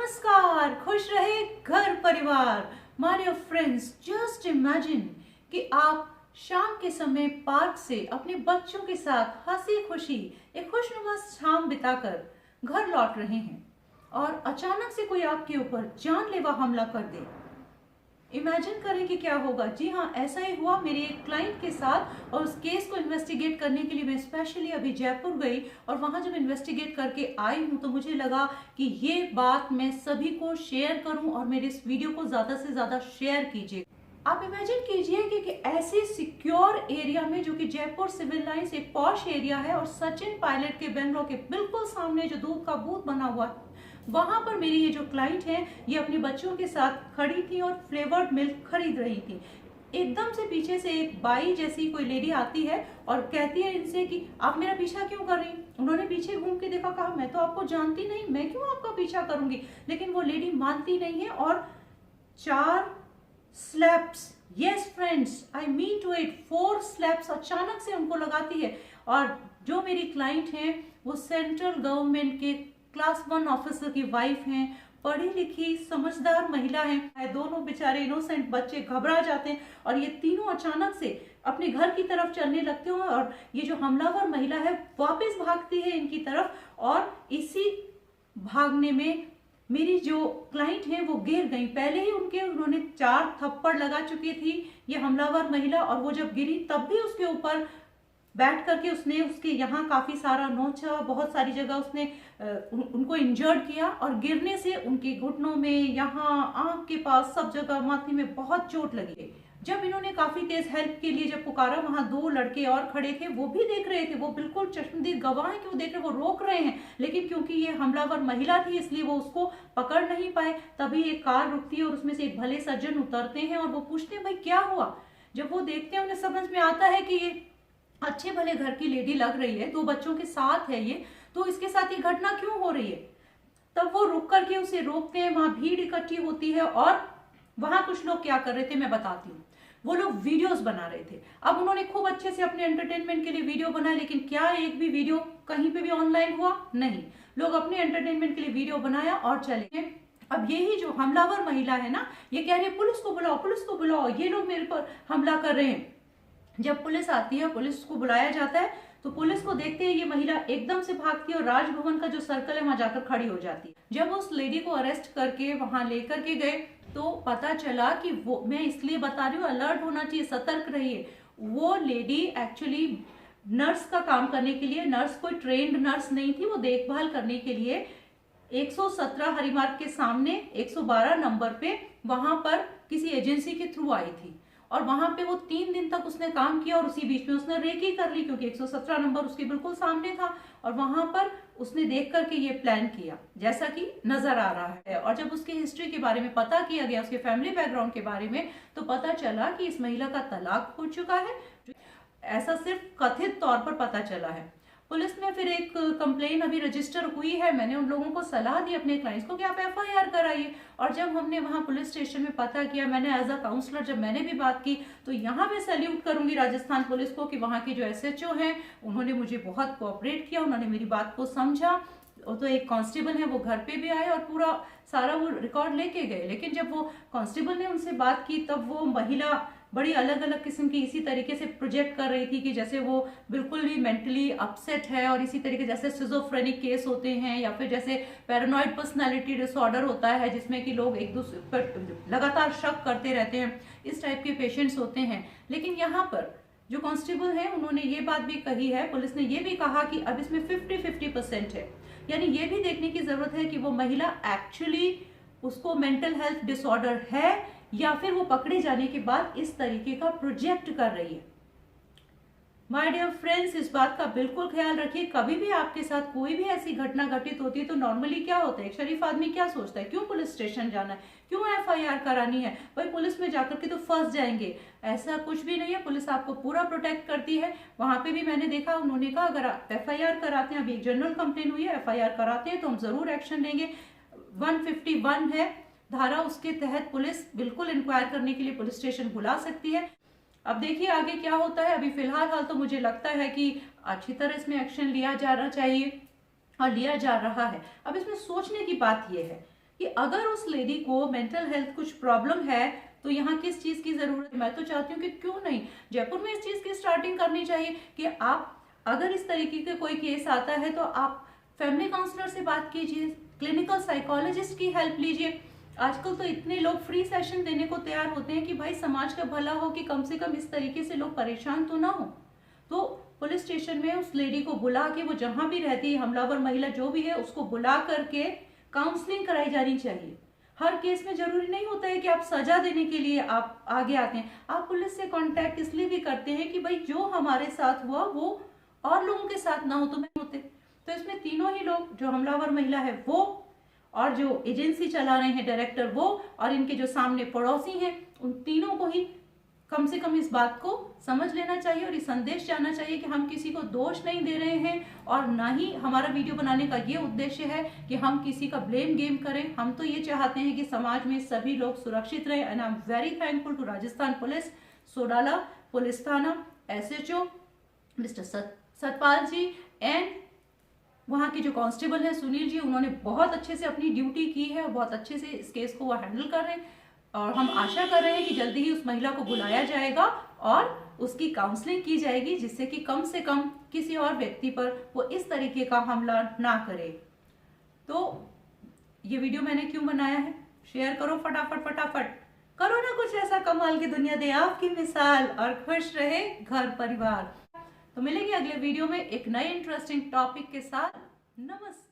नमस्कार, खुश रहे घर परिवार। My dear friends, just imagine कि आप शाम के समय पार्क से अपने बच्चों के साथ हंसी खुशी एक खुशनुमा शाम बिताकर घर लौट रहे हैं और अचानक से कोई आपके ऊपर जानलेवा हमला कर दे। इमेजिन करें कि क्या होगा। जी हाँ, ऐसा ही हुआ मेरे एक क्लाइंट के साथ और उस केस को इन्वेस्टिगेट करने के लिए मैं स्पेशली अभी जयपुर गई और वहां जब इन्वेस्टिगेट करके आई हूं तो मुझे लगा कि ये बात मैं सभी को शेयर करूं और मेरे इस वीडियो को ज्यादा से ज्यादा शेयर कीजिए। आप इमेजिन कीजिए कि ऐसे सिक्योर एरिया में, जो कि जयपुर सिविल लाइंस एक पॉश एरिया है और सचिन पायलट के बेंगलोर के बिल्कुल सामने जो दूध का बूथ बना हुआ है, वहां पर मेरी ये जो क्लाइंट है ये अपने बच्चों के साथ खड़ी थी और फ्लेवर्ड मिल्क खरीद रही थी। एकदम से पीछे से एक बाई जैसी कोई लेडी आती है और कहती है इनसे कि आप मेरा पीछा क्यों कर रही। उन्होंने पीछे घूम के देखा, कहा मैं तो आपको जानती नहीं, मैं क्यों आपका पीछा करूंगी। लेकिन वो लेडी मानती नहीं है और 4 slaps, yes friends, I mean to it, 4 slaps अचानक से उनको लगाती है। और जो मेरी क्लाइंट है वो सेंट्रल गवर्नमेंट के क्लास 1 ऑफिसर की वाइफ हैं, पढ़ी लिखी समझदार महिला हैं। दोनों बेचारे इनोसेंट बच्चे घबरा जाते हैं और ये तीनों अचानक से अपने घर की तरफ चलने लगते हैं और ये जो हमलावर महिला है वापस भागती है इनकी तरफ और इसी भागने में मेरी जो क्लाइंट है वो गिर गई। पहले ही उन्होंने 4 थप्पड़ लगा चुकी थी ये हमलावर महिला और वो जब गिरी तब भी उसके ऊपर बैठ करके उसने उसके यहाँ काफी सारा नोचा, बहुत सारी जगह उसने उनको इंजर्ड किया और गिरने से उनके घुटनों में, यहाँ आंख के पास, सब जगह माथे में बहुत चोट लगी। जब इन्होंने काफी तेज हेल्प के लिए जब पुकारा, वहां 2 लड़के और खड़े थे, वो भी देख रहे थे, वो बिल्कुल चश्मदीद गवाह है कि वो देख रहे, वो रोक रहे हैं, लेकिन क्योंकि ये हमलावर महिला थी इसलिए वो उसको पकड़ नहीं पाए। तभी एक कार रुकती है और उसमें से एक भले सज्जन उतरते हैं और वो पूछते हैं भाई क्या हुआ। जब वो देखते हैं उन्हें समझ में आता है कि ये अच्छे भले घर की लेडी लग रही है, 2 बच्चों के साथ है ये, तो इसके साथ ये घटना क्यों हो रही है। तब वो रुक करके उसे रोकते हैं, वहां भीड़ इकट्ठी होती है और वहां कुछ लोग क्या कर रहे थे मैं बताती हूँ। वो लोग वीडियोस बना रहे थे। अब उन्होंने खूब अच्छे से अपने एंटरटेनमेंट के लिए वीडियो बनाया, लेकिन क्या एक भी वीडियो कहीं पे भी ऑनलाइन हुआ? नहीं। लोग अपने एंटरटेनमेंट के लिए वीडियो बनाया और चले गए। अब यही जो हमलावर महिला है ना, ये कह रही है पुलिस को बुलाओ, पुलिस को बुलाओ, ये लोग मेरे पर हमला कर रहे हैं। जब पुलिस आती है, पुलिस को बुलाया जाता है, तो पुलिस को देखते ही ये महिला एकदम से भागती है और राजभवन का जो सर्कल है वहां जाकर खड़ी हो जाती है। जब उस लेडी को अरेस्ट करके वहां लेकर के गए तो पता चला कि वो, मैं इसलिए बता रही हूँ, अलर्ट होना चाहिए, सतर्क रहिए। वो लेडी एक्चुअली नर्स का काम करने के लिए, नर्स कोई ट्रेंड नर्स नहीं थी, वो देखभाल करने के लिए 117 हरिमार्ग के सामने 112 नंबर पे वहां पर किसी एजेंसी के थ्रू आई थी और वहां पे वो 3 दिन तक उसने काम किया और उसी बीच में उसने रेकी कर ली क्योंकि 117 नंबर उसके बिल्कुल सामने था और वहां पर उसने देख करके ये प्लान किया जैसा कि नजर आ रहा है। और जब उसकी हिस्ट्री के बारे में पता किया गया, उसके फैमिली बैकग्राउंड के बारे में, तो पता चला कि इस महिला का तलाक हो चुका है। ऐसा सिर्फ कथित तौर पर पता चला है। पुलिस में फिर एक कंप्लेन अभी रजिस्टर हुई है। मैंने उन लोगों को सलाह दी अपने क्लाइंट्स को कि आप FIR कराइए। और जब हमने वहां पुलिस स्टेशन में पता किया, मैंने एज अ काउंसलर जब मैंने भी बात की, तो यहाँ मैं सैल्यूट करूंगी राजस्थान पुलिस को कि वहां के जो SHO हैं उन्होंने मुझे बहुत कोऑपरेट किया, उन्होंने मेरी बात को समझा। तो एक कांस्टेबल है वो घर पे भी आए और पूरा सारा वो रिकॉर्ड लेके गए। लेकिन जब वो कांस्टेबल ने उनसे बात की तब वो महिला बड़ी अलग अलग किस्म की इसी तरीके से प्रोजेक्ट कर रही थी कि जैसे वो बिल्कुल भी मेंटली अपसेट है और इसी तरीके जैसे सिजोफ्रेनिक केस होते हैं या फिर जैसे पैरानॉइड पर्सनालिटी डिसऑर्डर होता है जिसमें कि लोग एक दूसरे पर लगातार शक करते रहते हैं, इस टाइप के पेशेंट्स होते हैं। लेकिन यहाँ पर जो कांस्टेबल है उन्होंने ये बात भी कही है, पुलिस ने ये भी कहा कि अब इसमें 50-50% है, यानी ये भी देखने की जरूरत है कि वो महिला एक्चुअली उसको मेंटल हेल्थ डिसऑर्डर है या फिर वो पकड़े जाने के बाद इस तरीके का प्रोजेक्ट कर रही है। माय डियर फ्रेंड्स, इस बात का बिल्कुल ख्याल रखिए। कभी भी आपके साथ कोई भी ऐसी घटना घटित होती है तो नॉर्मली क्या होता है, एक शरीफ आदमी क्या सोचता है, क्यों पुलिस स्टेशन जाना है, क्यों FIR करानी है, भाई पुलिस में जाकर के तो फंस जाएंगे। ऐसा कुछ भी नहीं है, पुलिस आपको पूरा प्रोटेक्ट करती है। वहां पे भी मैंने देखा, उन्होंने कहा अगर आप FIR कराते हैं, अभी एक जनरल कंप्लेन हुई है, FIR कराते हैं तो हम जरूर एक्शन लेंगे। 151 है धारा, उसके तहत पुलिस बिल्कुल इंक्वायर करने के लिए पुलिस स्टेशन बुला सकती है। अब देखिए आगे क्या होता है। अभी फिलहाल तो मुझे लगता है कि अच्छी तरह इसमें एक्शन लिया जाना चाहिए और लिया जा रहा है। अब इसमें सोचने की बात यह है कि अगर उस लेडी को मेंटल हेल्थ कुछ प्रॉब्लम है तो यहाँ किस चीज की जरूरत है। मैं तो चाहती हूँ कि क्यों नहीं जयपुर में इस चीज की स्टार्टिंग करनी चाहिए कि आप अगर इस तरीके के कोई केस आता है तो आप फैमिली काउंसलर से बात कीजिए, क्लिनिकल साइकोलॉजिस्ट की हेल्प लीजिए। आजकल तो इतने लोग फ्री सेशन देने को तैयार होते हैं कि भाई समाज का भला हो, कि कम से कम इस तरीके से लोग परेशान तो ना हो। तो पुलिस स्टेशन में उस लेडी को बुला के, वो जहां भी रहती है, हमलावर महिला जो भी है, उसको बुला करके काउंसलिंग कराई जानी चाहिए। हर केस में जरूरी नहीं होता है कि आप सजा देने के लिए आप आगे आते हैं। आप पुलिस से कांटेक्ट इसलिए भी करते हैं कि भाई जो हमारे साथ हुआ वो और लोगों के साथ ना हो तो नहीं होते। तो इसमें तीनों ही लोग, जो हमलावर महिला है वो, और जो एजेंसी चला रहे हैं डायरेक्टर वो, और इनके जो सामने पड़ोसी हैं, उन तीनों को ही कम से कम इस बात को समझ लेना चाहिए और ये संदेश जाना चाहिए कि हम किसी को दोष नहीं दे रहे हैं, और ना ही हमारा वीडियो बनाने का ये उद्देश्य है कि हम किसी का ब्लेम गेम करें। हम तो ये चाहते हैं कि समाज में सभी लोग सुरक्षित रहें। And I am very thankful to Rajasthan police, Sodala police थाना, SHO mister Satpal ji, and वहाँ के जो कांस्टेबल है सुनील जी, उन्होंने बहुत अच्छे से अपनी ड्यूटी की है और बहुत अच्छे से इस केस को वो हैंडल कर रहे हैं। और हम आशा कर रहे हैं कि जल्दी ही उस महिला को बुलाया जाएगा और उसकी काउंसलिंग की जाएगी, जिससे कि कम से कम किसी और व्यक्ति पर वो इस तरीके का हमला ना करे। तो ये वीडियो मैंने क्यों बनाया है, शेयर करो फटाफट फटाफट, करो ना कुछ ऐसा कमाल की दुनिया दे आपकी मिसाल, और खुश रहे घर परिवार। तो मिलेंगे अगले वीडियो में एक नए इंटरेस्टिंग टॉपिक के साथ। नमस्ते।